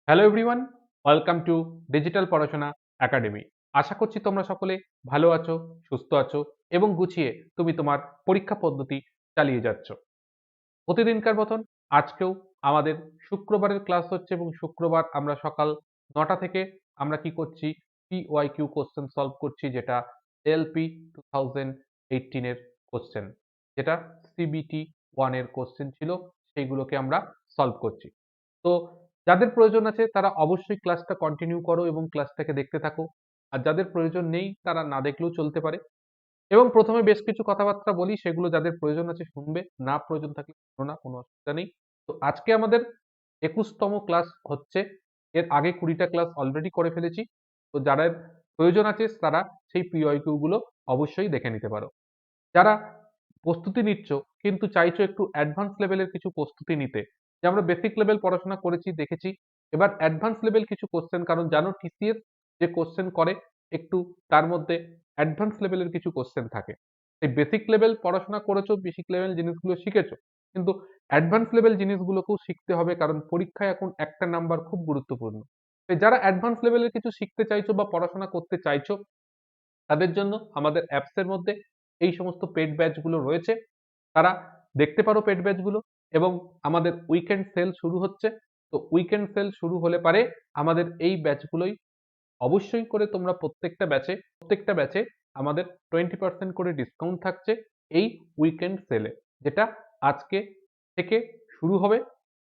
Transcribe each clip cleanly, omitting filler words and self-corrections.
Hello everyone, welcome to digital পড়াশোনা academy. আশা করছি তোমরা সকলে ভালো আছো, সুস্থ আছো এবং গুছিয়ে তুমি তোমার পরীক্ষা পদ্ধতি চালিয়ে যাচ্ছ। প্রতিদিনকার মতন আজকেও আমাদের শুক্রবারের ক্লাস হচ্ছে এবং শুক্রবার আমরা সকাল ৯টা থেকে আমরা কি করছি? PYQ কোশ্চেন সলভ করছি, যেটা এলপি 2018 এর কোশ্চেন, যেটা সিবিটি 1 এর কোশ্চেন ছিল, সেইগুলোকে আমরা সলভ করছি। তো যাদের প্রয়োজন আছে তারা অবশ্যই ক্লাসটা কন্টিনিউ করো এবং ক্লাসটাকে দেখতে থাকো। আর যাদের প্রয়োজন নেই তারা না দেখলেও চলতে পারে। এবং প্রথমে বেশ কিছু কথাবার্তা বলি, সেগুলো যাদের প্রয়োজন আছে শুনবে, না প্রয়োজন থাকলে শোনো না, কোনো অসুবিধা নেই। তো আজকে আমাদের ২১তম ক্লাস হচ্ছে। এর আগে ২০টা ক্লাস অলরেডি করে ফেলেছি। তো যাদের প্রয়োজন আছে তারা সেই PYQ গুলো অবশ্যই দেখে নিতে পারো। যারা প্রস্তুতি নিচ্ছ কিন্তু চাইছো একটু অ্যাডভান্স লেভেলের কিছু প্রস্তুতি নিতে, যে আমরা বেসিক লেভেল পড়াশোনা করেছি, দেখেছি, এবার অ্যাডভান্স লেভেল কিছু কোশ্চেন, কারণ জানো TCS যে কোশ্চেন করে একটু তার মধ্যে অ্যাডভান্স লেভেলের কিছু কোশ্চেন থাকে। এই বেসিক লেভেল পড়াশোনা করেছো, বেসিক লেভেল জিনিসগুলো শিখেছো, কিন্তু অ্যাডভান্স লেভেল জিনিসগুলোকেও শিখতে হবে, কারণ পরীক্ষায় এখন একটা নাম্বার খুব গুরুত্বপূর্ণ। তো যারা অ্যাডভান্স লেভেলের কিছু শিখতে চাইছো বা পড়াশোনা করতে চাইছো, তাদের জন্য আমাদের অ্যাপসের মধ্যে এই সমস্ত পেড ব্যাচগুলো রয়েছে। তারা দেখতে পারো পেড ব্যাচগুলো। এবং আমাদের উইকেন্ড সেল শুরু হচ্ছে। তো উইকেন্ড সেল শুরু হলে পারে আমাদের এই ব্যাচগুলোই অবশ্যই করে তোমরা প্রত্যেকটা ব্যাচে আমাদের 20% করে ডিসকাউন্ট থাকছে এই উইকেন্ড সেলে, যেটা আজকে থেকে শুরু হবে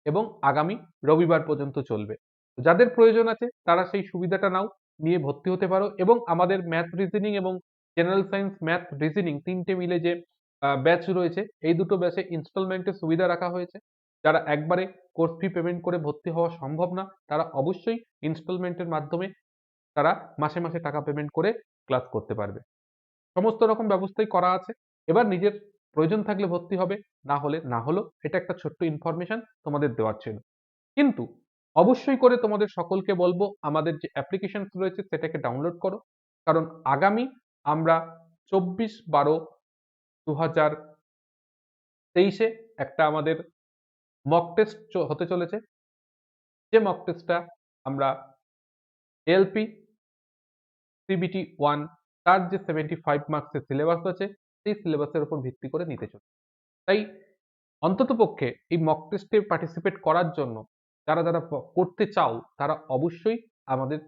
এবং আগামী রবিবার পর্যন্ত চলবে। যাদের প্রয়োজন আছে তারা সেই সুবিধাটা নাও, নিয়ে ভর্তি হতে পারো। এবং আমাদের ম্যাথ রিজনিং এবং জেনারেল সায়েন্স ম্যাথ রিজনিং তিনটে মিলে যে ব্যাচ রয়েছে, এই দুটো ব্যাচে ইনস্টলমেন্টের সুবিধা রাখা হয়েছে। যারা একবারে কোর্স ফি পেমেন্ট করে ভর্তি হওয়া সম্ভব না, তারা অবশ্যই ইনস্টলমেন্টের মাধ্যমে তারা মাসে মাসে টাকা পেমেন্ট করে ক্লাস করতে পারবে। সমস্ত রকম ব্যবস্থাই করা আছে। এবার নিজের প্রয়োজন থাকলে ভর্তি হবে, না হলে না হলো। এটা একটা ছোট্ট ইনফরমেশন তোমাদের দেওয়ার ছিল। কিন্তু অবশ্যই করে তোমাদের সকলকে বলবো, আমাদের যে অ্যাপ্লিকেশন রয়েছে সেটাকে ডাউনলোড করো। কারণ আগামী আমরা 24/12/2023 একটা আমাদের মক টেস্ট হতে চলেছে। যে মক টেস্টটা আমরা এলপি সিবিটি 1 তার যে 75 মার্কসের সিলেবাস আছে, সেই সিলেবাসের উপর ভিত্তি করে নিতে চলেছে। তাই অন্ততপক্ষে এই মক টেস্টে পার্টিসিপেট করার জন্য যারা করতে চাও, তারা অবশ্যই আমাদের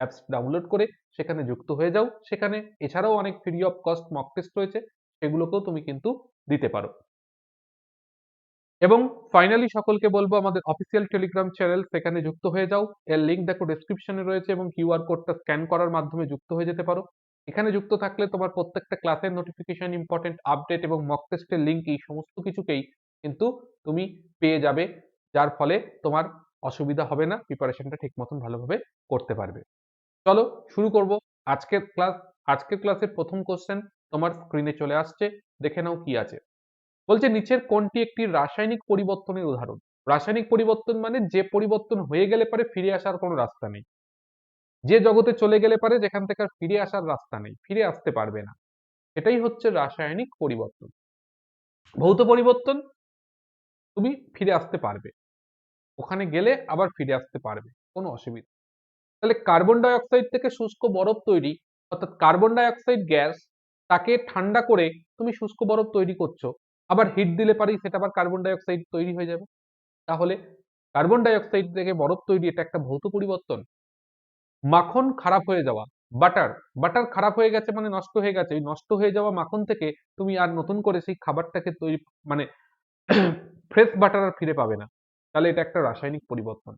অ্যাপস ডাউনলোড করে সেখানে যুক্ত হয়ে যাও। সেখানে এছাড়াও অনেক free of cost mock test রয়েছে, সেগুলোকেও তুমি কিন্তু দিতে পারো। এবং ফাইনালি সকলকে বলবো, আমাদের অফিসিয়াল টেলিগ্রাম চ্যানেল, সেখানে যুক্ত হয়ে যাও। এর লিঙ্ক দেখো ডেসক্রিপশনে রয়েছে এবং কিউআর কোডটা স্ক্যান করার মাধ্যমে যুক্ত হয়ে যেতে পারো। এখানে যুক্ত থাকলে তোমার প্রত্যেকটা ক্লাসের নোটিফিকেশন, ইম্পর্টেন্ট আপডেট এবং মক টেস্টের লিঙ্ক, এই সমস্ত কিছুকেই কিন্তু তুমি পেয়ে যাবে, যার ফলে তোমার অসুবিধা হবে না, প্রিপারেশনটা ঠিক মতন ভালোভাবে করতে পারবে। চলো শুরু করব আজকের ক্লাস। আজকের ক্লাসের প্রথম কোশ্চেন তোমার স্ক্রিনে চলে আসছে, দেখে নাও কি আছে। বলছে নিচের কোনটি একটি রাসায়নিক পরিবর্তনের উদাহরণ? রাসায়নিক পরিবর্তন মানে যে পরিবর্তন হয়ে গেলে পরে ফিরে আসার কোনো রাস্তা নেই। যে জগতে চলে গেলে পারে যেখান থেকে আর ফিরে আসার রাস্তা নেই, ফিরে আসতে পারবে না, এটাই হচ্ছে রাসায়নিক পরিবর্তন। ভৌত পরিবর্তন তুমি ফিরে আসতে পারবে, ওখানে গেলে আবার ফিরে আসতে পারবে, কোনো অসুবিধা। তাহলে কার্বন ডাই অক্সাইড থেকে শুষ্ক বরফ তৈরি, অর্থাৎ কার্বন ডাই অক্সাইড গ্যাস, তাকে ঠান্ডা করে তুমি শুষ্ক বরফ তৈরি করছো, আবার হিট দিলে পারেই সেটা আবার কার্বন ডাই অক্সাইড তৈরি হয়ে যাবে। তাহলে কার্বন ডাই অক্সাইড থেকে বরফ তৈরি, এটা একটা ভৌত পরিবর্তন। মাখন খারাপ হয়ে যাওয়া, বাটার বাটার খারাপ হয়ে গেছে মানে নষ্ট হয়ে গেছে, ওই নষ্ট হয়ে যাওয়া মাখন থেকে তুমি আর নতুন করে সেই খাবারটাকে তৈরি, মানে ফ্রেশ বাটার আর ফিরে পাবে না। তাহলে এটা একটা রাসায়নিক পরিবর্তন।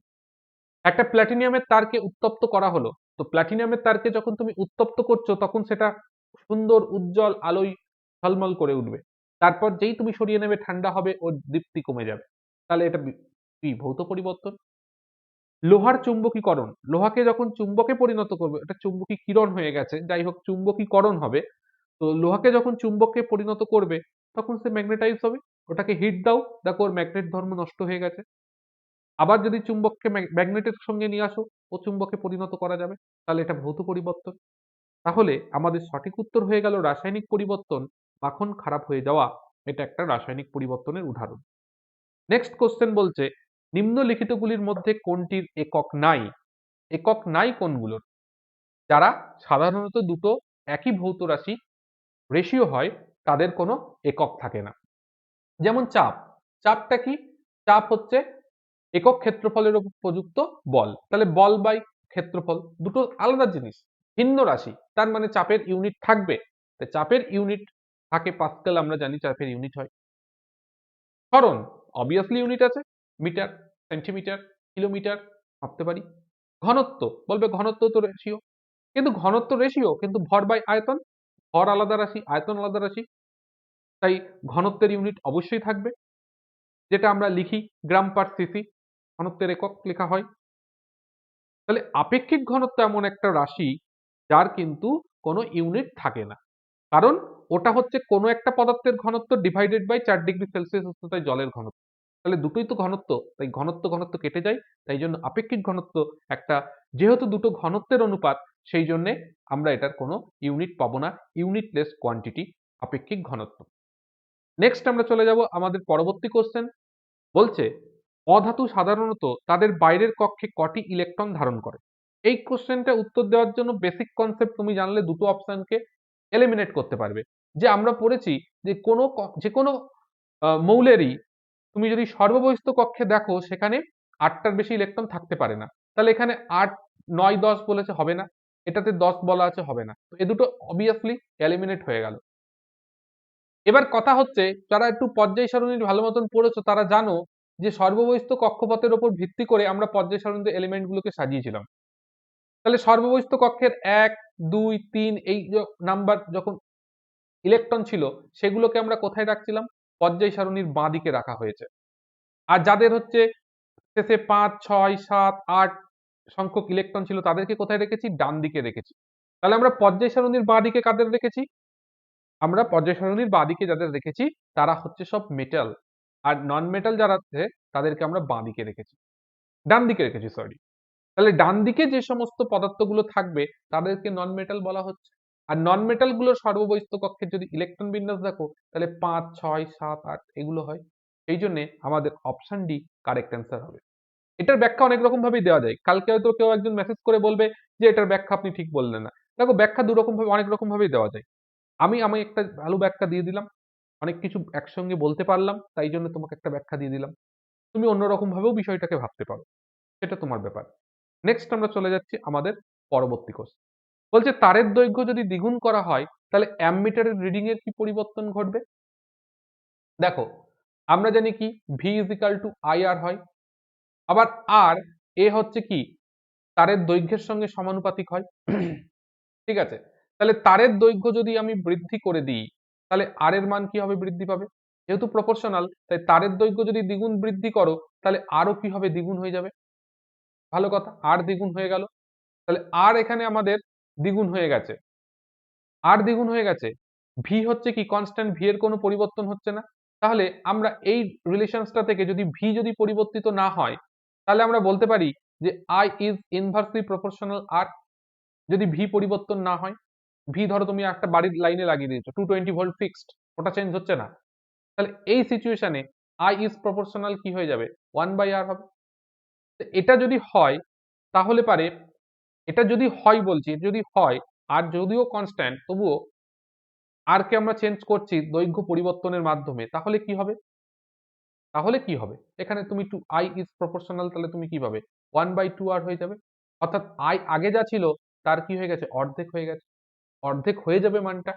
একটা প্ল্যাটিনিয়ামের তারকে উত্তপ্ত করা হলো, তো প্ল্যাটিনিয়ামের তারকে যখন তুমি উত্তপ্ত করছো তখন সেটা সুন্দর উজ্জ্বল আলোয় ঝলমল করে উঠবে। তারপর যেই তুমি সরিয়ে নেবে ঠান্ডা হবে, ওর দীপ্তি কমে যাবে। তাহলে এটা কি ভৌত পরিবর্তন। লোহার চুম্বকীকরণ, লোহাকে যখন চুম্বকে পরিণত করবে, এটা চুম্বকীকরণ হয়ে গেছে, যাই হোক চুম্বকীকরণ হবে। তো লোহাকে যখন চুম্বকে পরিণত করবে তখন সে ম্যাগনেটাইজ হবে। ওটাকে হিট দাও, দেখো ওর ম্যাগনেট ধর্ম নষ্ট হয়ে গেছে। আবার যদি চুম্বককে ম্যাগনেটের সঙ্গে নিয়ে আসো, ও চুম্বকে পরিণত করা যাবে। তাহলে এটা ভৌত পরিবর্তন। তাহলে আমাদের সঠিক উত্তর হয়ে গেল রাসায়নিক পরিবর্তন, মাখন খারাপ হয়ে যাওয়া। এটা একটা রাসায়নিক পরিবর্তনের উদাহরণ। নেক্সট কোশ্চেন বলছে নিম্নলিখিতগুলির মধ্যে কোনটির একক নাই? একক নাই কোনগুলোর? যারা সাধারণত দুটো একই ভৌত রাশি রেশিও হয় তাদের কোনো একক থাকে না। যেমন চাপ। চাপটা কি? চাপ হচ্ছে একক ক্ষেত্রফলের উপর প্রযুক্ত বল। তাহলে বল বাই ক্ষেত্রফল দুটো আলাদা জিনিস, ভিন্ন রাশি। তার মানে চাপের ইউনিট থাকবে। তাই চাপের ইউনিট থাকে পাস্কাল, আমরা জানি চাপের ইউনিট হয়। ত্বরণ অবভিয়াসলি ইউনিট আছে, মিটার, সেন্টিমিটার, কিলোমিটার ভাবতে পারি। ঘনত্ব বলবে ঘনত্ব তো রেশিও, কিন্তু ঘনত্ব রেশিও কিন্তু ভর বাই আয়তন, ভর আলাদা রাশি আয়তন আলাদা রাশি, তাই ঘনত্বের ইউনিট অবশ্যই থাকবে, যেটা আমরা লিখি গ্রাম পার সিসি, ঘনত্বের একক লেখা হয়। তাহলে আপেক্ষিক ঘনত্ব এমন একটা রাশি যার কিন্তু কোনো ইউনিট থাকে না, কারণ ওটা হচ্ছে কোনো একটা পদার্থের ঘনত্ব ডিভাইডেড বাই 4°C উষ্ণতায় জলের ঘনত্ব। তাহলে দুটোই তো ঘনত্ব, তাই ঘনত্ব ঘনত্ব কেটে যায়। তাই জন্য আপেক্ষিক ঘনত্ব একটা, যেহেতু দুটো ঘনত্বের অনুপাত, সেই জন্যে আমরা এটার কোনো ইউনিট পাবো না, ইউনিটলেস কোয়ান্টিটি আপেক্ষিক ঘনত্ব। নেক্সট আমরা চলে যাব আমাদের পরবর্তী কোশ্চেন। বলছে অধাতু সাধারণত তাদের বাইরের কক্ষে কটি ইলেকট্রন ধারণ করে? এই কোশ্চেনটা উত্তর দেওয়ার জন্য বেসিক কনসেপ্ট তুমি জানলে দুটো অপশনকে এলিমিনেট করতে পারবে। যে আমরা পড়েছি যে যে কোনো মৌলেরই তুমি যদি সর্ববহিস্থ কক্ষে দেখো সেখানে 8টার বেশি ইলেকট্রন থাকতে পারে না। তাহলে এখানে 8, 9, 10 বলেছে, হবে না। এটাতে 10 বলা আছে, হবে না। তো এ দুটো অবভিয়াসলি এলিমিনেট হয়ে গেল। এবার কথা হচ্ছে, যারা একটু পর্যায় সারণী ভালো মতন পড়েছো তারা জানো যে সর্ববহিস্থ কক্ষপথের উপর ভিত্তি করে আমরা পর্যায় সারণীতে এলিমেন্ট গুলোকে সাজিয়েছিলাম। তাহলে সর্ববহিস্থ কক্ষের 1, 2, 3 এই নাম্বার যখন ইলেকট্রন ছিল সেগুলোকে আমরা কোথায় রাখছিলাম? পর্যায় সারণীর বাঁ দিকে রাখা হয়েছে। আর যাদের হচ্ছে শেষে 5, 6, 7, 8 সংখ্যক ইলেকট্রন ছিল তাদেরকে কোথায় রেখেছি? ডান দিকে রেখেছি। তাহলে আমরা পর্যায় সারণীর বাঁ দিকে কাদের রেখেছি? আমরা পর্যায় সারণীর বাঁদিকে যাদের রেখেছি তারা হচ্ছে সব মেটাল, আর নন মেটাল যারা আছে তাদেরকে আমরা বাঁ দিকে রেখেছি, ডান দিকে রেখেছি সরি। তাহলে ডান দিকে যে সমস্ত পদার্থগুলো থাকবে তাদেরকে নন মেটাল বলা হচ্ছে। আর নন মেটাল গুলোর সর্ববহিস্থ কক্ষের যদি ইলেকট্রন বিন্যাস দেখো তাহলে 5, 6, 7, 8 এগুলো হয়। এই জন্য আমাদের অপশন ডি কারেক্ট অ্যান্সার হবে। এটার ব্যাখ্যা অনেক রকম ভাবেই দেওয়া যায়। কালকে হয়তো কেউ একজন মেসেজ করে বলবে যে এটার ব্যাখ্যা আপনি ঠিক বললেন না। দেখো ব্যাখ্যা দু রকম ভাবে, অনেক রকম ভাবেই দেওয়া যায়। আমি একটা ভালো ব্যাখ্যা দিয়ে দিলাম, অনেক কিছু একসঙ্গে বলতে পারলাম, তাই জন্য তোমাকে একটা ব্যাখ্যা দিয়ে দিলাম। তুমি অন্যরকম ভাবেও বিষয়টাকে ভাবতে পারো, সেটা তোমার ব্যাপার। নেক্সট আমরা চলে যাচ্ছি আমাদের পরবর্তী কোর্স। বলছে তারের দৈর্ঘ্য যদি দ্বিগুণ করা হয় তাহলে অ্যামমিটারের রিডিং এর কি পরিবর্তন ঘটবে? দেখো আমরা জানি কি V is equal to I R হয়, আবার আর এ হচ্ছে কি তারের দৈর্ঘ্যের সঙ্গে সমানুপাতিক হয়। ঠিক আছে, তাহলে তারের দৈর্ঘ্য যদি আমি বৃদ্ধি করে দিই তাহলে আর এর মান কি হবে? বৃদ্ধি পাবে। যেহেতু প্রপোর্শনাল তাই তারের দৈর্ঘ্য যদি দ্বিগুণ বৃদ্ধি করো তাহলে আরও কি হবে? দ্বিগুণ হয়ে যাবে। ভালো কথা, আর দ্বিগুণ হয়ে গেল। তাহলে আর এখানে আমাদের দ্বিগুণ হয়ে গেছে, আর দ্বিগুণ হয়ে গেছে। ভি হচ্ছে কি কনস্ট্যান্ট, ভি এর কোনো পরিবর্তন হচ্ছে না। তাহলে আমরা এই রিলেশনসটা থেকে যদি ভি যদি পরিবর্তিত না হয় তাহলে আমরা বলতে পারি যে আই ইজ ইনভার্সলি প্রপোর্শনাল আর। যদি ভি পরিবর্তন না হয়, ভি ধরো তুমি একটা বাড়ির লাইনে লাগিয়ে দিয়েছো 220 ভোল্ট ফিক্সড, ওটা চেঞ্জ হচ্ছে না, তাহলে এই সিচুয়েশনে আই ইজ প্রপোর্শনাল কি হয়ে যাবে? 1/r হবে। তো এটা যদি হয় তাহলে পারে, এটা যদি হয় বলছি, যদি হয় আর যদিও কনস্ট্যান্ট তবুও আর কে আমরা চেঞ্জ করছি দৈর্ঘ্য পরিবর্তনের মাধ্যমে, তাহলে কি হবে? তাহলে কি হবে? এখানে তুমি টু আই ইজ প্রপোর্শনাল তাহলে তুমি কি পাবে? 1/2r হয়ে যাবে। অর্থাৎ আই আগে যা ছিল তার কি হয়ে গেছে? অর্ধেক হয়ে গেছে, অর্ধেক হয়ে যাবে মানটা।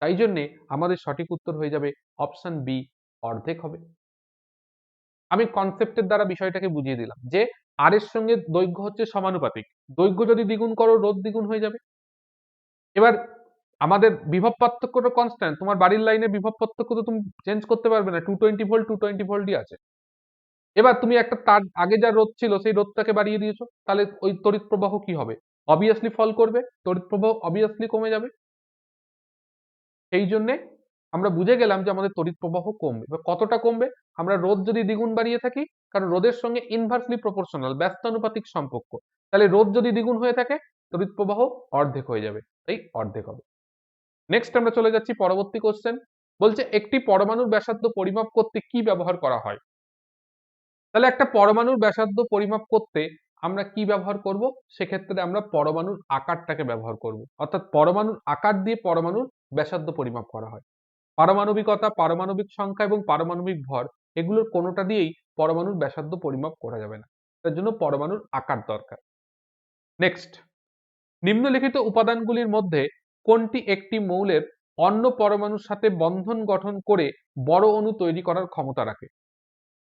তাই জন্যে আমাদের সঠিক উত্তর হয়ে যাবে অপশন বি, অর্ধেক হবে। আমি কনসেপ্টের দ্বারা বিষয়টাকে বুঝিয়ে দিলাম যে আর এর সঙ্গে দৈর্ঘ্য হচ্ছে সমানুপাতিক, দৈর্ঘ্য যদি দ্বিগুণ করো রোধ দ্বিগুণ হয়ে যাবে। এবার আমাদের বিভব পার্থক্যটা কনস্ট্যান্ট, তোমার বাড়ির লাইনে বিভব পার্থক্য তো তুমি চেঞ্জ করতে পারবে না, 220 ভোল্ট 220 ভোল্টই আছে। এবার তুমি একটা তার আগে যা রোধ ছিল সেই রোধটাকে বাড়িয়ে দিয়েছো, তাহলে ওই তড়িৎ প্রবাহ কি হবে? অবভিয়াসলি ফল করবে, তড়িৎ প্রবাহ অবভিয়াসলি কমে যাবে। সেই জন্যে আমরা বুঝে গেলাম যে আমাদের তড়িৎ প্রবাহ কমবে। এবার কতটা কমবে? আমরা রোধ যদি দ্বিগুণ বাড়িয়ে থাকি, কারণ রোধের সঙ্গে ইনভার্সলি প্রপোর্শনাল ব্যস্তানুপাতিক সম্পর্ক, তাহলে রোধ যদি দ্বিগুণ হয়ে থাকে তড়িৎ প্রবাহ অর্ধেক হয়ে যাবে, তাই অর্ধেক হবে। নেক্সট আমরা চলে যাচ্ছি পরবর্তী কোশ্চেন। বলছে একটি পরমাণুর ব্যাসার্ধ পরিমাপ করতে কি ব্যবহার করা হয়? তাহলে একটা পরমাণুর ব্যাসার্ধ পরিমাপ করতে আমরা কি ব্যবহার করব? সেক্ষেত্রে আমরা পরমাণুর আকারটাকে ব্যবহার করব। অর্থাৎ পরমাণুর আকার দিয়ে পরমাণুর ব্যাসার্ধ পরিমাপ করা হয়। পারমাণবিকতা, পারমাণবিক সংখ্যা এবং পারমাণবিক ভর এগুলোর কোনোটা দিয়েই পরমাণুর ব্যাসার্ধ পরিমাপ করা যাবে না। তার জন্য পরমাণুর আকার দরকার। নেক্সট, নিম্নলিখিত উপাদানগুলির মধ্যে কোনটি একটি মৌলের অন্য পরমাণুর সাথে বন্ধন গঠন করে বড় অণু তৈরি করার ক্ষমতা রাখে?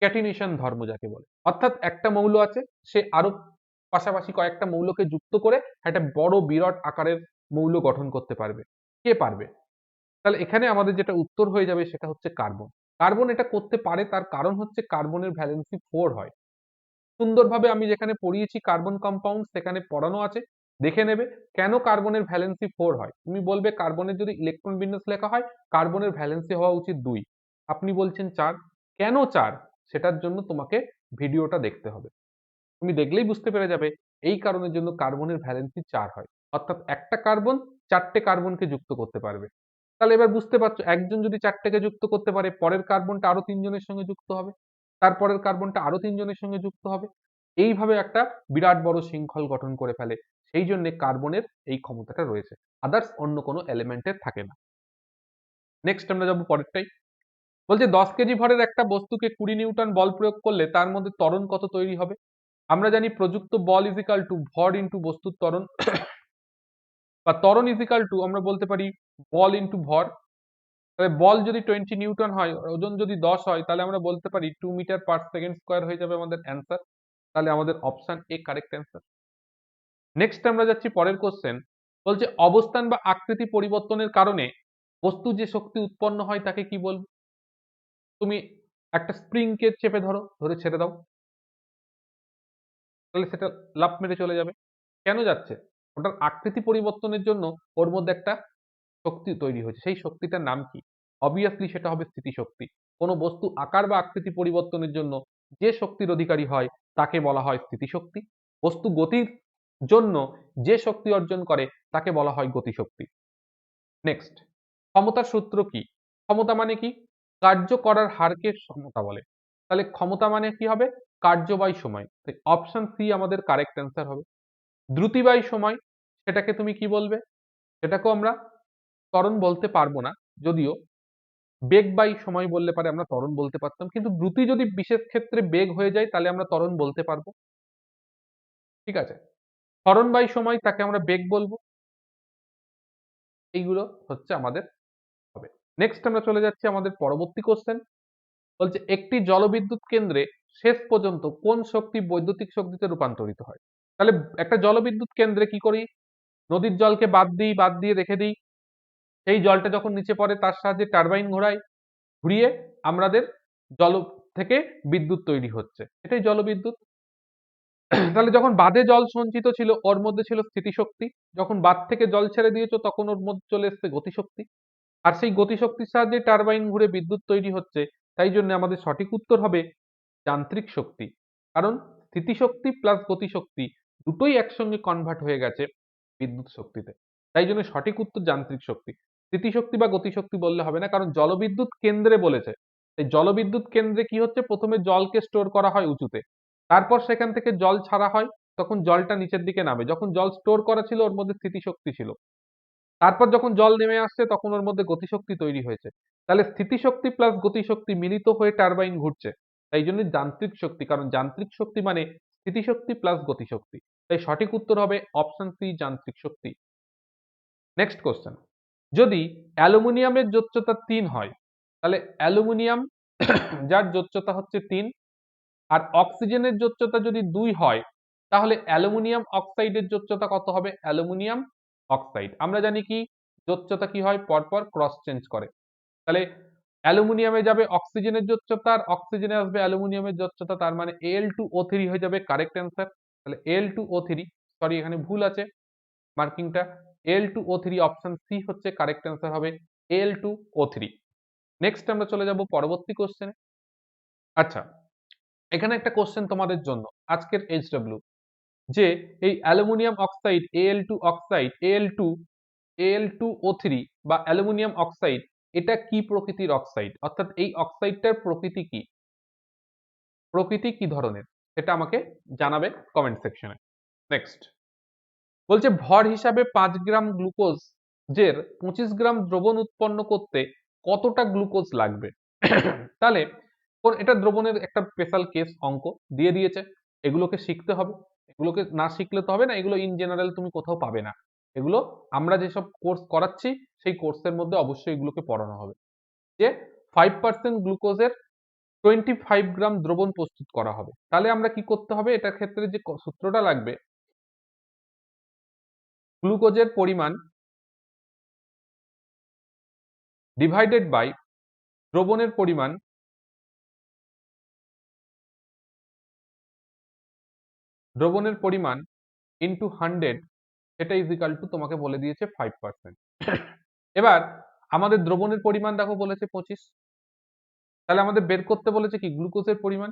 ক্যাটিনেশন ধর্ম যাকে বলে। অর্থাৎ একটা মৌল আছে, সে আরো পাশাপাশি কয়েকটা মৌলকে যুক্ত করে একটা বড় বিরাট আকারের মৌল গঠন করতে পারবে। কে পারবে? তাহলে এখানে আমাদের যেটা উত্তর হয়ে যাবে সেটা হচ্ছে কার্বন। কার্বন এটা করতে পারে, তার কারণ হচ্ছে কার্বনের ভ্যালেন্সি 4 হয়। সুন্দরভাবে আমি যেখানে পড়িয়েছি কার্বন কম্পাউন্ড, সেখানে পড়ানো আছে, দেখে নেবে কেন কার্বনের ভ্যালেন্সি 4 হয়। তুমি বলবে কার্বনের যদি ইলেকট্রন বিন্যাস লেখা হয় কার্বনের ভ্যালেন্সি হওয়া উচিত 2, আপনি বলছেন 4। কেন 4? সেটার জন্য তোমাকে ভিডিওটা দেখতে হবে। তুমি দেখলেই বুঝতে পেরে যাবে এই কারণের জন্য কার্বনের ভ্যালেন্সি 4 হয়। অর্থাৎ একটা কার্বন 4টে কার্বনকে যুক্ত করতে পারবে। তাহলে এবার বুঝতে পারছো, একজন যদি 4টেকে যুক্ত করতে পারে, পরের কার্বনটা আরো 3 জনের সঙ্গে যুক্ত হবে, তারপরের কার্বনটা আরো 3 জনের সঙ্গে যুক্ত হবে, এইভাবে একটা বিরাট বড় শৃঙ্খল গঠন করে ফেলে। সেই জন্য কার্বনের এই ক্ষমতাটা রয়েছে, আদার্স অন্য কোনো এলিমেন্টের থাকে না। নেক্সট আমরা যাবো পরেরটাই। বলছে 10 কেজি ভরের একটা বস্তুকে 20 নিউটন বল প্রয়োগ করলে তার মধ্যে ত্বরণ কত তৈরি হবে? আমরা জানি প্রযুক্ত বল ইজ ইকাল টু ভর ইন্টু বস্তুর ত্বরণ, বা ত্বরণ ইজ ইকাল টু আমরা বলতে পারি বল ইন্টু ভর। তাহলে বল যদি 20 নিউটন হয়, ওজন যদি 10 হয়, তাহলে আমরা বলতে পারি 2 মিটার পার সেকেন্ড স্কোয়ার হয়ে যাবে আমাদের অ্যান্সার। তাহলে আমাদের option A correct answer. Next আমরা যাচ্ছি পরের কোশ্চেন। বলছে অবস্থান বা আকৃতি পরিবর্তনের কারণে বস্তু যে শক্তি উৎপন্ন হয় তাকে কি বলবো? তুমি একটা স্প্রিংকে চেপে ধরো, ধরে ছেড়ে দাও, তাহলে সেটা লাফ মেরে চলে যাবে। কেন যাচ্ছে? ওটার আকৃতি পরিবর্তনের জন্য ওর মধ্যে একটা শক্তি তৈরি হয়েছে। সেই শক্তিটার নাম কি? অবভিয়াসলি সেটা হবে স্থিতিশক্তি। কোনো বস্তু আকার বা আকৃতি পরিবর্তনের জন্য যে শক্তির অধিকারী হয় তাকে বলা হয় স্থিতিশক্তি। বস্তু গতির জন্য যে শক্তি অর্জন করে তাকে বলা হয় গতিশক্তি। নেক্সট, ক্ষমতার সূত্র কি? ক্ষমতা মানে কি? কার্য করার হারকে ক্ষমতা বলে। তাহলে ক্ষমতা মানে কি হবে? কার্য বাই সময়। অপশন সি আমাদের কারেক্ট অ্যান্সার হবে। দ্রুতি বাই সময়, সেটাকে তুমি কি বলবে? সেটাকেও আমরা ত্বরণ বলতে পারবো না, যদিও বেগ বাই সময় বললে পারে আমরা ত্বরণ বলতে পারতাম, কিন্তু দ্রুতি যদি বিশেষ ক্ষেত্রে বেগ হয়ে যায় তাহলে আমরা ত্বরণ বলতে পারবো। ঠিক আছে, ত্বরণ বাই সময় তাকে আমরা বেগ বলবো। এইগুলো হচ্ছে আমাদের হবে। নেক্সট আমরা চলে যাচ্ছি আমাদের পরবর্তী কোশ্চেন। বলছে একটি জলবিদ্যুৎ কেন্দ্রে শেষ পর্যন্ত কোন শক্তি বৈদ্যুতিক শক্তিতে রূপান্তরিত হয়? তাহলে একটা জলবিদ্যুৎ কেন্দ্রে কি করি? নদীর জলকে বাদ দিই, বাদ দিয়ে রেখে দিই, সেই জলটা যখন নিচে পড়ে তার সাহায্যে টারবাইন ঘোরাই, ঘুরিয়ে আমাদের জল থেকে বিদ্যুৎ তৈরি হচ্ছে, এটাই জলবিদ্যুৎ। তাহলে যখন বাঁধে জল সঞ্চিত ছিল ওর মধ্যে ছিল স্থিতিশক্তি, যখন বাঁধ থেকে জল ছেড়ে দিয়েছো তখন ওর মধ্যে চলে এসছে গতিশক্তি, আর সেই গতিশক্তির সাহায্যে টারবাইন ঘুরে বিদ্যুৎ তৈরি হচ্ছে। তাই জন্য আমাদের সঠিক উত্তর হবে যান্ত্রিক শক্তি। কারণ স্থিতিশক্তি প্লাস গতিশক্তি দুটোই একসঙ্গে কনভার্ট হয়ে গেছে বিদ্যুৎ শক্তিতে। তাই জন্য সঠিক উত্তর যান্ত্রিক শক্তি। স্থিতিশক্তি বা গতিশক্তি বললে হবে না, কারণ জলবিদ্যুৎ কেন্দ্রে বলেছে। এই জলবিদ্যুৎ কেন্দ্রে কি হচ্ছে, প্রথমে জলকে স্টোর করা হয় উঁচুতে, তারপর সেখান থেকে জল ছাড়া হয়, তখন জলটা নিচের দিকে নামে। যখন জল স্টোর করা ছিল ওর মধ্যে স্থিতিশক্তি ছিল, তারপর যখন জল নেমে আসছে তখন ওর মধ্যে গতিশক্তি তৈরি হয়েছে। তাহলে স্থিতিশক্তি প্লাস গতিশক্তি মিলিত হয়ে টারবাইন ঘুরছে। তাই জন্য যান্ত্রিক শক্তি, কারণ যান্ত্রিক শক্তি মানে স্থিতিশক্তি প্লাস গতিশক্তি। তাই সঠিক উত্তর হবে অপশন সি যান্ত্রিক শক্তি। নেক্সট কোশ্চেন, যদি অ্যালুমিনিয়ামের যোচ্যতা 3 হয়, তাহলে অ্যালুমিনিয়াম যার যোচ্যতা হচ্ছে 3, আর অক্সিজেনের যোচ্যতা যদি 2 হয়, তাহলে অ্যালুমিনিয়াম অক্সাইডের যোচ্যতা কত হবে? অ্যালুমিনিয়াম অক্সাইড আমরা জানি কি যোচ্যতা কি হয়, পরপর ক্রস চেঞ্জ করে। তাহলে অ্যালুমিনিয়ামে যাবে অক্সিজেনের যোচ্যতা, আর অক্সিজেনে আসবে অ্যালুমিনিয়ামের যোচ্যতা, তার মানে Al2O3 হয়ে যাবে কারেক্ট অ্যান্সার। তাহলে Al2O3, সরি এখানে ভুল আছে মার্কিংটা, Al2O3 অপশন সি হচ্ছে কারেক্ট অ্যান্সার হবে Al2O3। নেক্সট আমরা চলে যাব পরবর্তী কোশ্চেনে। আচ্ছা, এখানে একটা কোশ্চেন তোমাদের জন্য আজকের এইচডব্লিউ, যে এই aluminium oxide Al2 oxide Al2O3 বা অ্যালুমিনিয়াম অক্সাইড, এটা কি প্রকৃতির অক্সাইড? অর্থাৎ এই অক্সাইডটার প্রকৃতি কি? প্রকৃতি কি ধরনের সেটা আমাকে জানাবে কমেন্ট সেকশনে। নেক্সট বলছে ভর হিসাবে 5 গ্রাম গ্লুকোজের 25 গ্রাম দ্রবণ উৎপন্ন করতে কতটা গ্লুকোজ লাগবে? তাহলে এটা দ্রবণের একটা স্পেশাল কেস অঙ্ক দিয়ে দিয়েছে, এগুলোকে শিখতে হবে। এগুলোকে না শিখলে তো হবে না, এগুলো ইন জেনারেল তুমি কোথাও পাবে না। এগুলো আমরা যেসব কোর্স করাচ্ছি সেই কোর্সের মধ্যে অবশ্যই এগুলোকে পড়ানো হবে। যে 5% গ্লুকোজের 25 গ্রাম দ্রবণ প্রস্তুত করা হবে। তাহলে আমরা কি করতে হবে, এটার ক্ষেত্রে যে সূত্রটা লাগবে, গ্লুকোজের পরিমাণ ডিভাইডেড বাই দ্রবণের পরিমাণ ইনটু 100, এটা ইজ ইকাল টু তোমাকে বলে দিয়েছে 5%। এবার আমাদের দ্রবণের পরিমাণ দেখো বলেছে 25, তাহলে আমাদের বের করতে বলেছে কি গ্লুকোজের পরিমাণ।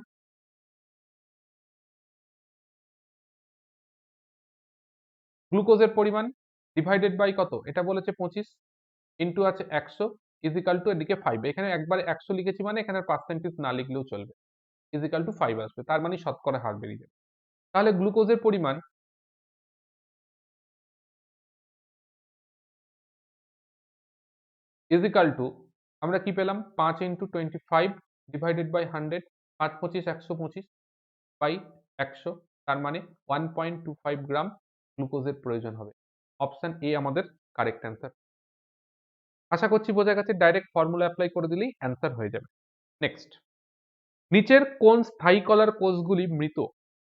গ্লুকোজের পরিমাণ ডিভাইডেড বাই কত, এটা বলেছে 25 ইনটু আছে 100 ইজ ইকাল টু এদিকে 5। এখানে একবারে 100 লিখেছি মানে এখানে পার্সেন্টেজ না লিখলেও চলবে, ইজ ইকাল টু 5 আসবে, তার মানে শতকরা হার বেরিয়ে যাবে। তাহলে গ্লুকোজের পরিমাণ ইজ ইকাল টু আমরা কি পেলাম 5 ইন্টু 25 ডিভাইডেড বাই 100, 5 25 125 বাই 100, তার মানে 1.25 গ্রাম গ্লুকোজের প্রয়োজন হবে। অপশন এ আমাদের কারেক্ট অ্যান্সার। আশা করছি বোঝা গেছে, ডাইরেক্ট ফর্মুলা অ্যাপ্লাই করে দিলেই অ্যান্সার হয়ে যাবে। নেক্সট, নিচের কোন স্থায়ী কলার কোষগুলি মৃত?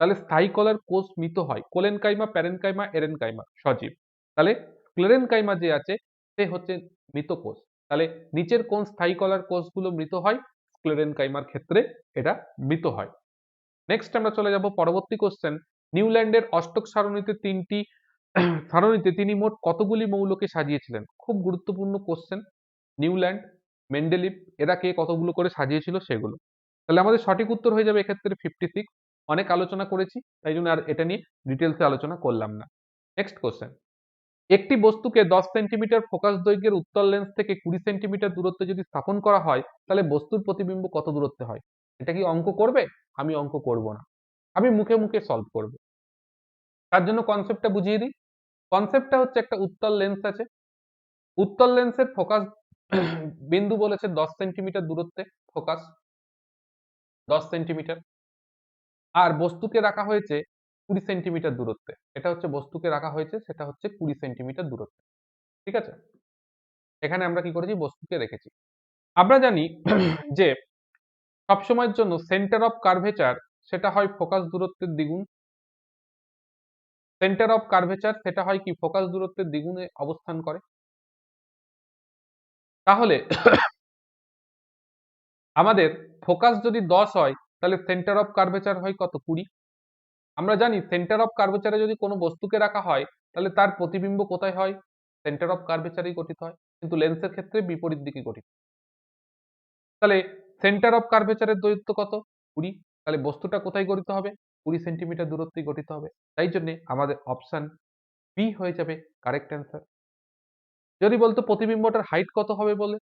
তাহলে স্থায়ী কলার কোষ মৃত হয় কোলেনকাইমা, প্যারেনকাইমা, এরেনকাইমা, সজীব। তাহলে স্ক্লেরেনকাইমা যে আছে সে হচ্ছে মৃত কোষ। তাহলে নিচের কোন স্থায়ী কলার কোষগুলো মৃত হয়? স্ক্লেরেনকাইমার ক্ষেত্রে এটা মৃত হয়। নেক্সট আমরা চলে যাব পরবর্তী কোশ্চেন। নিউল্যান্ডের অষ্টক সারণীতে তিনি মোট কতগুলি মৌলকে সাজিয়েছিলেন? খুব গুরুত্বপূর্ণ কোশ্চেন। নিউল্যান্ড, মেন্ডেলিভ এরা কে কতগুলো করে সাজিয়েছিল সেগুলো। তাহলে আমাদের সঠিক উত্তর হয়ে যাবে এক্ষেত্রে 56। অনেক আলোচনা করেছি তাই জন্য আর এটা নিয়ে ডিটেলসে আলোচনা করলাম না। নেক্সট কোশ্চেন, একটি বস্তুকে 10 সেন্টিমিটার ফোকাস দৈর্ঘ্যের উত্তল লেন্স থেকে 20 সেন্টিমিটার দূরত্বে যদি স্থাপন করা হয় তাহলে বস্তুর প্রতিবিম্ব কত দূরত্বে হয়? এটা কি অঙ্ক করবে? আমি অঙ্ক করব না, আমি মুখে মুখে সলভ করব। তার জন্য কনসেপ্টটা বুঝিয়ে দিই। কনসেপ্টটা হচ্ছে একটা উত্তল লেন্স আছে, উত্তল লেন্সের ফোকাস বিন্দু বলেছে 10 সেন্টিমিটার দূরত্বে, ফোকাস 10 সেন্টিমিটার, আর বস্তুকে রাখা হয়েছে 20 সেন্টিমিটার দূরত্বে। এটা হচ্ছে বস্তুকে রাখা হয়েছে, সেটা হচ্ছে 20 সেন্টিমিটার দূরত্বে। ঠিক আছে, এখানে আমরা কি করেছি, বস্তুকে রেখেছি। আমরা জানি যে সবসময়ের জন্য সেন্টার অফ কার্ভেচার সেটা হয় ফোকাস দূরত্বের দ্বিগুণ। সেন্টার অফ কার্ভেচার সেটা হয় কি ফোকাস দূরত্বের দ্বিগুণে অবস্থান করে। তাহলে আমাদের ফোকাস যদি 10 হয় তাহলে সেন্টার অফ কার্ভেচার হয় কত, 20। আমরা জানি সেন্টার অফ কার্ভেচারে যদি কোনো বস্তুকে রাখা হয় তাহলে তার প্রতিবিম্ব কোথায় হয়, সেন্টার অফ কার্ভেচারেই গঠিত হয়, কিন্তু লেন্সের ক্ষেত্রে বিপরীত দিকে গঠিত। তাহলে সেন্টার অফ কার্ভেচারের দূরত্ব কত, 20। তাহলে বস্তুটা কোথায় গঠিত হবে, 20 সেন্টিমিটার দূরত্বে গঠিত হবে। তাই জন্য আমাদের অপশন বি হয়ে যাবে কারেক্ট অ্যান্সার। যদি বলতো প্রতিবিম্বটার হাইট কত হবে বলে,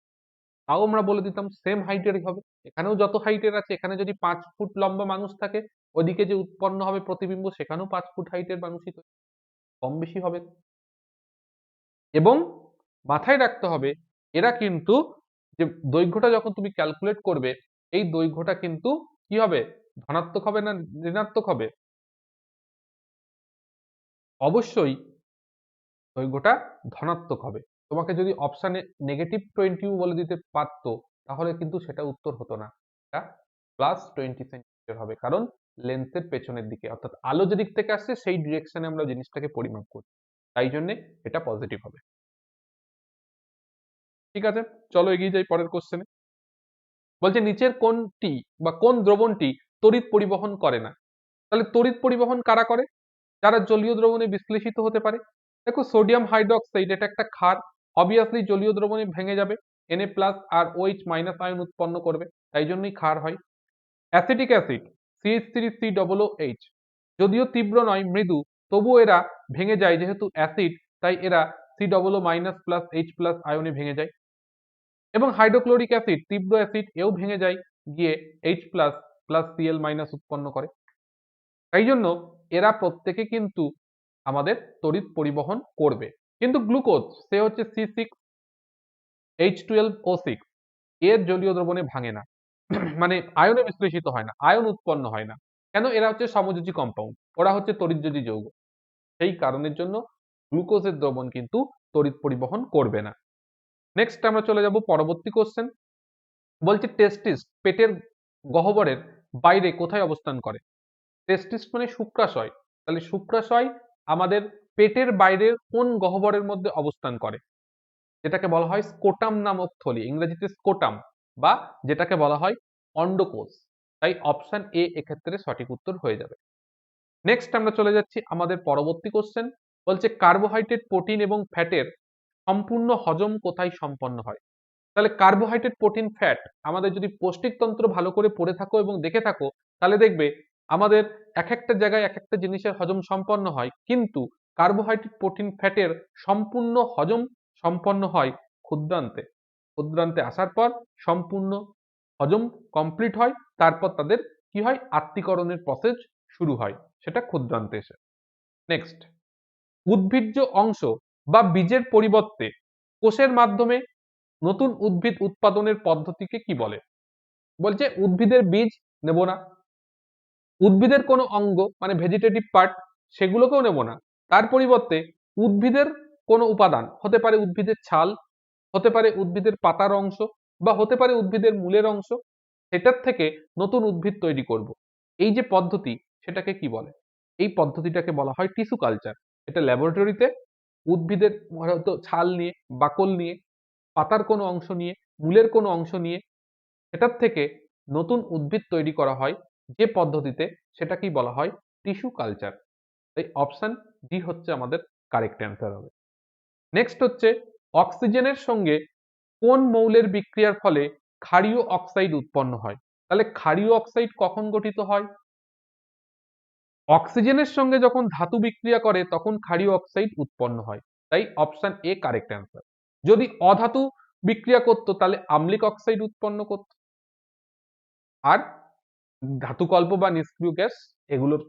তাও আমরা বলে দিতাম সেম হাইটেরই হবে। এখানেও যত হাইটের আছে, এখানে যদি 5 ফুট লম্বা মানুষ থাকে, ওদিকে যে উৎপন্ন হবে প্রতিবিম্ব সেখানেও 5 ফুট হাইটের মানুষই তো, কম বেশি হবে। এবং মাথায় রাখতে হবে এরা কিন্তু যে দৈর্ঘ্যটা যখন তুমি ক্যালকুলেট করবে, এই দৈর্ঘ্যটা কিন্তু কি হবে, ধনাত্মক হবে না ঋণাত্মক হবে? অবশ্যই দৈর্ঘ্যটা ধনাত্মক হবে। তোমাকে যদি অপশানে -20 বলে দিতে পারতো তাহলে কিন্তু সেটা উত্তর হতো না, এটা +20 সেন্টিমিটার হবে, কারণ লেন্সের পেছনের দিকে, অর্থাৎ আলো যেদিক থেকে আসছে সেই ডিরেকশনে আমরা জিনিসটাকে পরিমাপ করি, তাই জন্য এটা পজিটিভ হবে। ঠিক আছে, চলো এগিয়ে যাই পরের কোশ্চেনে। বলছে নিচের কোনটি বা কোন দ্রবণটি তড়িৎ পরিবহন করে না? তাহলে তড়িৎ পরিবহন কারা করে? যারা জলীয় দ্রবণে বিশ্লেষিত হতে পারে। দেখো সোডিয়াম হাইড্রোক্সাইড এটা একটা ক্ষার, অবভিয়াসলি জলীয় দ্রবণে ভেঙে যাবে, Na+ আর OH- আয়ন উৎপন্ন করবে, তাই জন্যই ক্ষার হয়। অ্যাসিটিক অ্যাসিড CH3COOH যদিও তীব্র নয়, মৃদু, তবুও এরা ভেঙে যায়, যেহেতু অ্যাসিড তাই এরা COO- H+ আয়নে ভেঙে যায়। এবং হাইড্রোক্লোরিক অ্যাসিড তীব্র অ্যাসিড, এও ভেঙে যায় গিয়ে H+ প্লাস Cl মাইনাস উৎপন্ন করে। তাই জন্য এরা প্রত্যেকে কিন্তু আমাদের তড়িৎ পরিবহন করবে। কিন্তু গ্লুকোজ সে হচ্ছে C6H12O6, এর জলীয় দ্রবণে ভাঙে না। মানে আয়নে বিশ্লেষিত হয় না, আয়ন উৎপন্ন হয় না। কেন? এরা হচ্ছে সমযোজী কম্পাউন্ড, ওরা হচ্ছে তড়িৎযোজী যৌগ। সেই কারণের জন্য গ্লুকোজের দ্রবণ কিন্তু তড়িৎ পরিবহন করবে না। নেক্সট আমরা চলে যাব পরবর্তী কোশ্চেন। বলছে টেস্টিস পেটের গহ্বরের বাইরে কোথায় অবস্থান করে? টেস্টিস মানে শুক্রাশয়। তাহলে শুক্রাশয় আমাদের পেটের বাইরের কোন গহ্বরের মধ্যে অবস্থান করে? যেটাকে বলা হয় স্কোটাম নামক থলি, ইংরেজিতে স্কোটাম, বা যেটাকে বলা হয় অন্ডকোষ। তাই অপশন এ এক্ষেত্রে সঠিক উত্তর হয়ে যাবে। নেক্সট আমরা চলে যাচ্ছি আমাদের পরবর্তী কোশ্চেন। বলছে কার্বোহাইড্রেট, প্রোটিন এবং ফ্যাটের সম্পূর্ণ হজম কোথায় সম্পন্ন হয়? তাহলে কার্বোহাইড্রেট, প্রোটিন, ফ্যাট আমাদের যদি পৌষ্টিকতন্ত্র ভালো করে পড়ে থাকো এবং দেখে থাকো, তাহলে দেখবে আমাদের এক একটা জায়গায় এক একটা জিনিসের হজম সম্পন্ন হয়, কিন্তু কার্বোহাইড্রেট, প্রোটিন, ফ্যাটের সম্পূর্ণ হজম সম্পন্ন হয় ক্ষুদ্রান্তে। ক্ষুদ্রান্তে আসার পর সম্পূর্ণ হজম কমপ্লিট হয়, তারপর তাদের কি হয়? আত্তীকরণের প্রসেস শুরু হয়, সেটা ক্ষুদ্রান্তে এসে। নেক্সট, উদ্ভিজ্জ অংশ বা বীজের পরিবর্তে কোষের মাধ্যমে নতুন উদ্ভিদ উৎপাদনের পদ্ধতিকে কি বলে? বলছে উদ্ভিদের বীজ নেব না, উদ্ভিদের কোনো অঙ্গ মানে ভেজিটেটিভ পার্ট সেগুলোকেও নেব না, তার পরিবর্তে উদ্ভিদের কোনো উপাদান, হতে পারে উদ্ভিদের ছাল, হতে পারে উদ্ভিদের পাতার অংশ, বা হতে পারে উদ্ভিদের মূলের অংশ, সেটার থেকে নতুন উদ্ভিদ তৈরি করব। এই যে পদ্ধতি, সেটাকে কি বলে? এই পদ্ধতিটাকে বলা হয় টিস্যু কালচার। এটা ল্যাবরেটরিতে উদ্ভিদের হয়তো ছাল নিয়ে, বাকল নিয়ে, পাতার কোনো অংশ নিয়ে, মূলের কোনো অংশ নিয়ে সেটার থেকে নতুন উদ্ভিদ তৈরি করা হয় যে পদ্ধতিতে, সেটাকেই বলা হয় টিস্যু কালচার। তাই অপশন ডি হচ্ছে আমাদের কারেক্ট অ্যান্সার হবে। নেক্সট হচ্ছে অক্সিজেনের সঙ্গে কোন মৌলের বিক্রিয়ার ফলে ক্ষারীয় অক্সাইড উৎপন্ন হয়? তাহলে ক্ষারীয় অক্সাইড কখন গঠিত হয়? অক্সিজেনের সঙ্গে যখন ধাতু বিক্রিয়া করে তখন ক্ষারীয় অক্সাইড উৎপন্ন হয়। তাই অপশন এ কারেক্ট অ্যান্সার। যদি অধাতু বিক্রিয়া করতো তাহলে আম্লিক অক্সাইড উৎপন্ন করত। আর ধাতুকল্প বা নিষ্ক্রিয় গ্যাস এগুলোর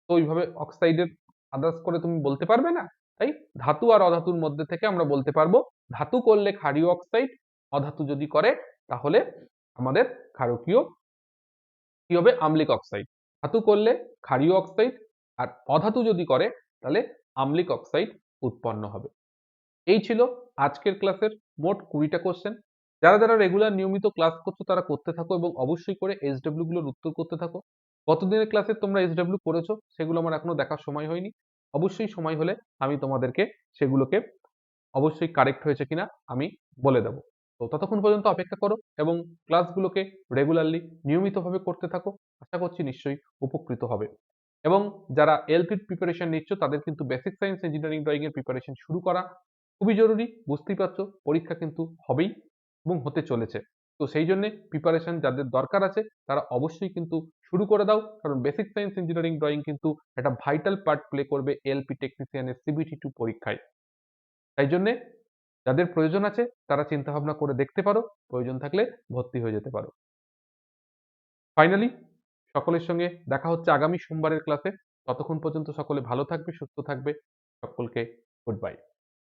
তো ওইভাবে অক্সাইডের আদার্স করে তুমি বলতে পারবে না। তাই ধাতু আর অধাতুর মধ্যে থেকে আমরা বলতে পারবো ধাতু করলে ক্ষারীয় অক্সাইড, অধাতু যদি করে তাহলে আমাদের ক্ষারকীয় কি হবে? আম্লিক অক্সাইড। ধাতু করলে ক্ষারীয় অক্সাইড, আর অধাতু যদি করে তাহলে আম্লিক অক্সাইড উৎপন্ন হবে। এই ছিল আজকের ক্লাসের মোট 20টা কোশ্চেন। যারা যারা রেগুলার নিয়মিত ক্লাস করছো তারা করতে থাকো এবং অবশ্যই করে এসডব্লিউ গুলোর উত্তর করতে থাকো। কতদিনের ক্লাসে তোমরা এসডব্লিউ করেছো সেগুলো আমার এখনো দেখার সময় হয়নি। অবশ্যই সময় হলে আমি তোমাদেরকে সেগুলোকে অবশ্যই কারেক্ট হয়েছে কিনা আমি বলে দেব। তো ততক্ষণ পর্যন্ত অপেক্ষা করো এবং ক্লাসগুলোকে রেগুলারলি নিয়মিতভাবে করতে থাকো। আশা করছি নিশ্চয়ই উপকৃত হবে। এবং যারা এলপির প্রিপারেশন নিচ্ছ তাদের কিন্তু বেসিক সায়েন্স ইঞ্জিনিয়ারিং ড্রয়িং এর প্রিপারেশন শুরু করা খুবই জরুরি। বুঝতেই পারছো পরীক্ষা কিন্তু হবেই এবং হতে চলেছে। তো সেই জন্য প্রিপারেশন যাদের দরকার আছে তারা অবশ্যই কিন্তু শুরু করে দাও, কারণ বেসিক সায়েন্স ইঞ্জিনিয়ারিং ড্রয়িং কিন্তু একটা ভাইটাল পার্ট প্লে করবে এলপি টেকনিশিয়ানের সিবিটি2 পরীক্ষায়। তাই জন্যে যাদের প্রয়োজন আছে তারা চিন্তা ভাবনা করে দেখতে পারো, প্রয়োজন থাকলে ভর্তি হয়ে যেতে পারো। ফাইনালি সকলের সঙ্গে দেখা হচ্ছে আগামী সোমবারের ক্লাসে। ততক্ষণ পর্যন্ত সকলে ভালো থাকবে, সুস্থ থাকবে। সকলকে গুড বাই।